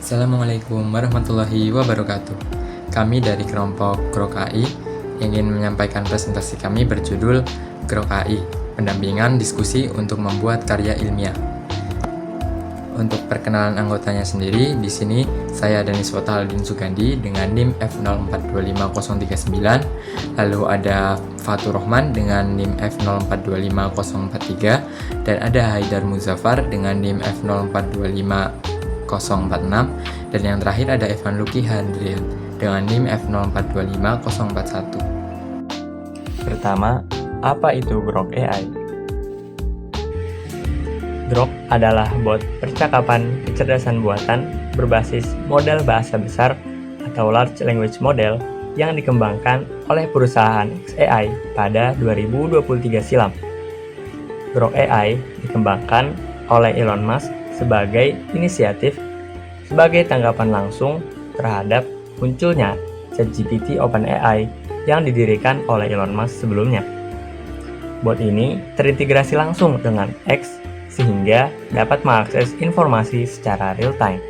Assalamualaikum warahmatullahi wabarakatuh. Kami dari kelompok Grok AI ingin menyampaikan presentasi kami berjudul Grok AI, pendampingan diskusi untuk membuat karya ilmiah. Untuk perkenalan anggotanya sendiri, di sini saya Danis Wotahaldin Sugandi dengan NIM F04250039, lalu ada Fatur Rohman dengan NIM F04250043, dan ada Haidar Muzaffar dengan NIM F04250046, dan yang terakhir ada Evan Luki Handrian dengan NIM F04250041. Pertama, apa itu Grok AI? Grok adalah bot percakapan kecerdasan buatan berbasis model bahasa besar atau Large Language Model yang dikembangkan oleh perusahaan xAI pada 2023 silam. Grok AI dikembangkan oleh Elon Musk sebagai inisiatif sebagai tanggapan langsung terhadap munculnya ChatGPT OpenAI yang didirikan oleh Elon Musk sebelumnya. Bot ini terintegrasi langsung dengan X sehingga dapat mengakses informasi secara real-time.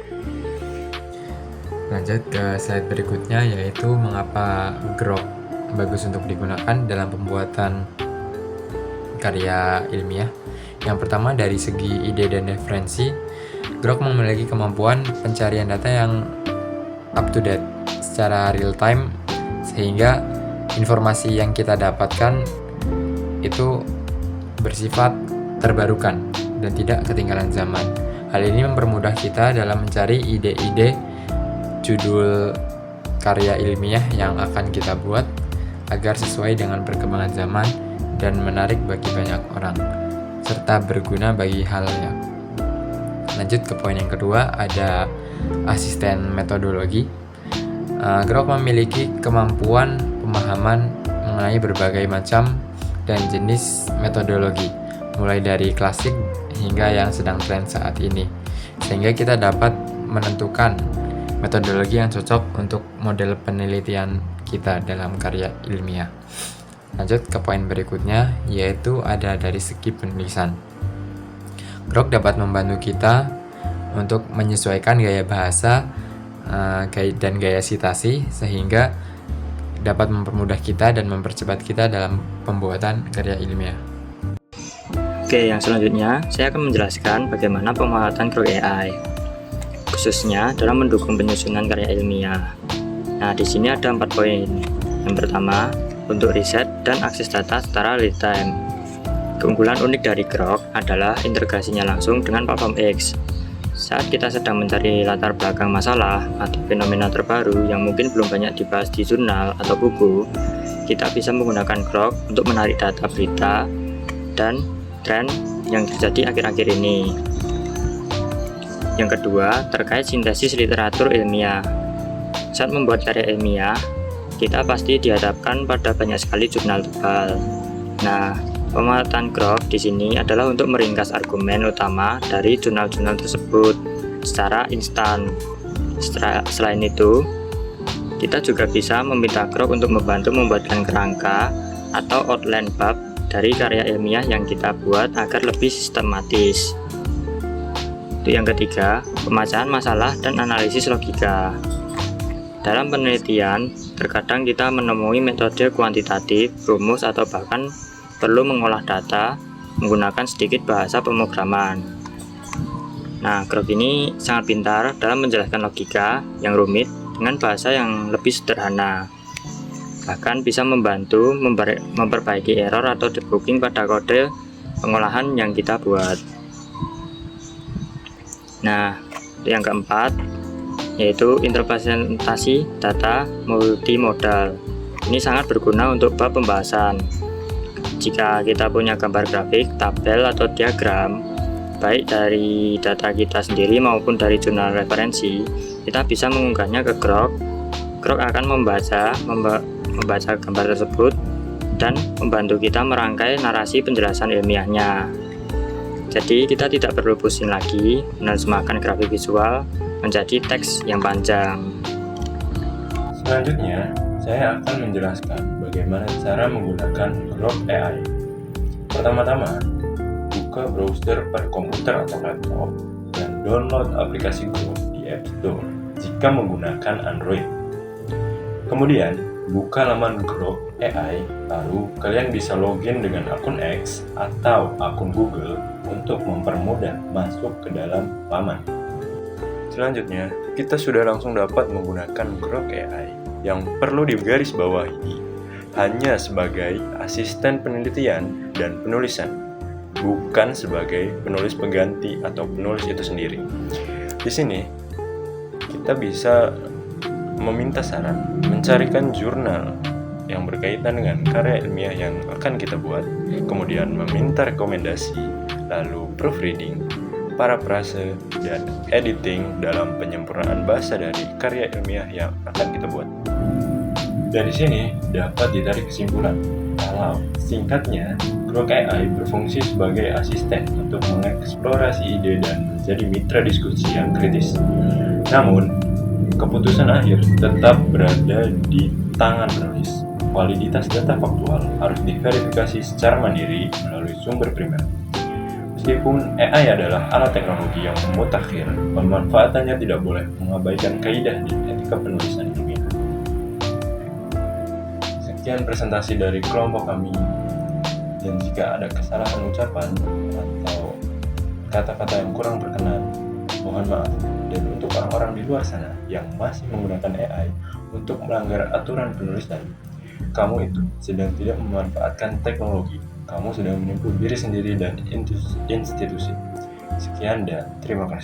Lanjut ke slide berikutnya, yaitu mengapa Grok bagus untuk digunakan dalam pembuatan karya ilmiah. Yang pertama, dari segi ide dan referensi, Grok memiliki kemampuan pencarian data yang up to date secara real time, sehingga informasi yang kita dapatkan itu bersifat terbarukan dan tidak ketinggalan zaman. Hal ini mempermudah kita dalam mencari ide-ide judul karya ilmiah yang akan kita buat agar sesuai dengan perkembangan zaman dan menarik bagi banyak orang, serta berguna bagi halayak. Lanjut ke poin yang kedua, ada asisten metodologi. Grok memiliki kemampuan pemahaman mengenai berbagai macam dan jenis metodologi, mulai dari klasik hingga yang sedang tren saat ini, sehingga kita dapat menentukan metodologi yang cocok untuk model penelitian kita dalam karya ilmiah. Lanjut ke poin berikutnya, yaitu ada dari segi penulisan. Grok dapat membantu kita untuk menyesuaikan gaya bahasa dan gaya sitasi, sehingga dapat mempermudah kita dan mempercepat kita dalam pembuatan karya ilmiah. Oke, yang selanjutnya saya akan menjelaskan bagaimana pemanfaatan Grok AI, khususnya dalam mendukung penyusunan karya ilmiah. Nah, di sini ada 4 poin. Yang pertama, untuk riset dan akses data secara real time. Keunggulan unik dari Grok adalah integrasinya langsung dengan platform X. Saat kita sedang mencari latar belakang masalah atau fenomena terbaru yang mungkin belum banyak dibahas di jurnal atau buku, kita bisa menggunakan Grok untuk menarik data berita dan tren yang terjadi akhir-akhir ini. Yang kedua, terkait sintesis literatur ilmiah. Saat membuat karya ilmiah, kita pasti dihadapkan pada banyak sekali jurnal tebal. Nah, pemanfaatan Grok di sini adalah untuk meringkas argumen utama dari jurnal-jurnal tersebut secara instan. Selain itu, kita juga bisa meminta Grok untuk membantu membuatkan kerangka atau outline bab dari karya ilmiah yang kita buat agar lebih sistematis. Untuk yang ketiga, pemecahan masalah dan analisis logika. Dalam penelitian, terkadang kita menemui metode kuantitatif, rumus, atau bahkan perlu mengolah data menggunakan sedikit bahasa pemrograman. Nah, Grok ini sangat pintar dalam menjelaskan logika yang rumit dengan bahasa yang lebih sederhana. Bahkan bisa membantu memperbaiki error atau debugging pada kode pengolahan yang kita buat. Nah, yang keempat, yaitu interpretasi data multimodal. Ini sangat berguna untuk bab pembahasan. Jika kita punya gambar grafik, tabel, atau diagram, baik dari data kita sendiri maupun dari jurnal referensi, kita bisa mengunggahnya ke Grok. Grok akan membaca gambar tersebut dan membantu kita merangkai narasi penjelasan ilmiahnya. Jadi kita tidak perlu pusing lagi menerjemahkan grafik visual menjadi teks yang panjang. Selanjutnya, saya akan menjelaskan bagaimana cara menggunakan Grok AI. Pertama-tama, buka browser pada komputer atau laptop dan download aplikasi Grok di di App Store jika menggunakan Android. Kemudian, buka laman Grok AI, lalu kalian bisa login dengan akun X atau akun Google untuk mempermudah masuk ke dalam laman. Selanjutnya, kita sudah langsung dapat menggunakan Grok AI yang perlu digarisbawahi hanya sebagai asisten penelitian dan penulisan, bukan sebagai penulis pengganti atau penulis itu sendiri. Di sini, kita bisa meminta saran, mencarikan jurnal yang berkaitan dengan karya ilmiah yang akan kita buat, kemudian meminta rekomendasi, lalu proofreading, parafrase, dan editing dalam penyempurnaan bahasa dari karya ilmiah yang akan kita buat. Dari sini dapat ditarik kesimpulan kalau singkatnya Grok AI berfungsi sebagai asisten untuk mengeksplorasi ide dan menjadi mitra diskusi yang kritis. Namun, keputusan akhir tetap berada di tangan penulis. Validitas data faktual harus diverifikasi secara mandiri melalui sumber primer. Meskipun AI adalah alat teknologi yang mutakhir, pemanfaatannya tidak boleh mengabaikan kaidah di etika penulisan ilmiah. Sekian presentasi dari kelompok kami, dan jika ada kesalahan ucapan atau kata-kata yang kurang berkenan, mohon maaf. Dan untuk orang-orang di luar sana yang masih menggunakan AI untuk melanggar aturan penulisan, kamu itu sedang tidak memanfaatkan teknologi. Kamu sedang menipu diri sendiri dan institusi. Sekian dan terima kasih.